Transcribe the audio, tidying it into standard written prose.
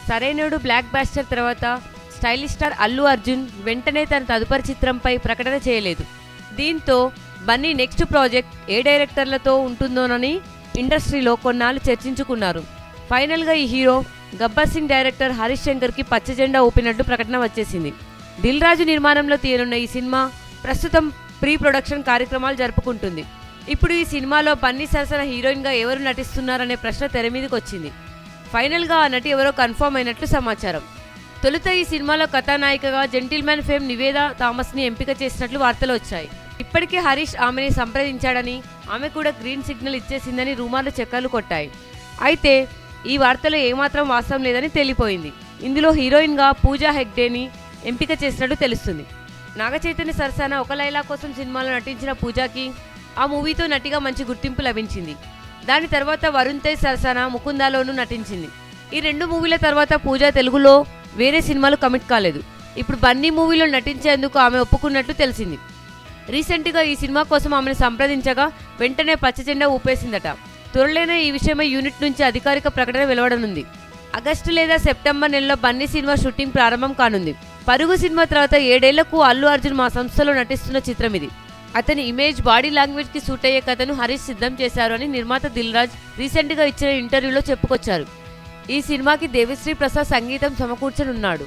సరైనడు black buster తర్వాత stylish star Allu Arjun వెంటనే తన తదుపరి చిత్రంపై ప్రకటన చేయలేదు. దీంతో బన్నీ నెక్స్ట్ ప్రాజెక్ట్ ఏ డైరెక్టర్లతో ఉంటుందోనని ఇండస్ట్రీలో కొన్నాళ్ళు చర్చించుకున్నారు. ఫైనల్గా ఈ హీరో గబ్బర్ సింగ్ డైరెక్టర్ హరీష్ శంకర్కి పచ్చజెండా ఊపినట్లు ప్రకటన వచ్చేసింది. దిల్ రాజు నిర్మాణంలో తీయనున్న ఈ సినిమా ప్రస్తుతం ప్రీ ప్రొడక్షన్ కార్యక్రమాలు జరుపుకుంటుంది. ఇప్పుడు ఈ సినిమాలో బన్నీ సరసన హీరోయిన్గా ఎవరు నటిస్తున్నారనే ప్రశ్న తెర మీదకి వచ్చింది. ఫైనల్గా ఆ నటి ఎవరో కన్ఫర్మ్ అయినట్లు సమాచారం. తొలుత ఈ సినిమాలో కథానాయికగా జెంటిల్మెన్ ఫేమ్ నివేదా థామస్ని ఎంపిక చేసినట్లు వార్తలు వచ్చాయి. ఇప్పటికే హరీష్ ఆమెని సంప్రదించాడని, ఆమె కూడా గ్రీన్ సిగ్నల్ ఇచ్చేసిందని రూమర్లు చక్కర్లు కొట్టాయి. అయితే ఈ వార్తలో ఏమాత్రం వాస్తవం లేదని తేలిపోయింది. ఇందులో హీరోయిన్గా పూజా హెగ్డేని ఎంపిక చేసినట్టు తెలుస్తుంది. నాగచైతన్య సరసన ఒక లైలా కోసం సినిమాలో నటించిన పూజాకి ఆ మూవీతో నటిగా మంచి గుర్తింపు లభించింది. దాని తర్వాత వరుణ్ తేజ్ సరసన ముకుందాలోనూ నటించింది. ఈ 2 మూవీల తర్వాత పూజ తెలుగులో వేరే సినిమాలు కమిట్ కాలేదు. ఇప్పుడు బన్నీ మూవీలో నటించేందుకు ఆమె ఒప్పుకున్నట్లు తెలిసింది. రీసెంట్గా ఈ సినిమా కోసం ఆమెను సంప్రదించగా వెంటనే పచ్చజెండా ఊపేసిందట. త్వరలోనే ఈ విషయమై యూనిట్ నుంచి అధికారిక ప్రకటన వెలువడనుంది. ఆగస్టు లేదా సెప్టెంబర్ నెలలో బన్నీ సినిమా షూటింగ్ ప్రారంభం కానుంది. పరుగు సినిమా తర్వాత 7 ఏళ్లకు అల్లు అర్జున్ మా సంస్థలో నటిస్తున్న చిత్రం ఇది. అతని ఇమేజ్, బాడీ లాంగ్వేజ్కి సూట్ అయ్యే కథను హరీష్ సిద్ధం చేశారు అని నిర్మాత దిల్ రాజు రీసెంట్గా ఇచ్చిన ఇంటర్వ్యూలో చెప్పుకొచ్చారు. ఈ సినిమాకి దేవిశ్రీ ప్రసాద్ సంగీతం సమకూర్చనున్నాడు.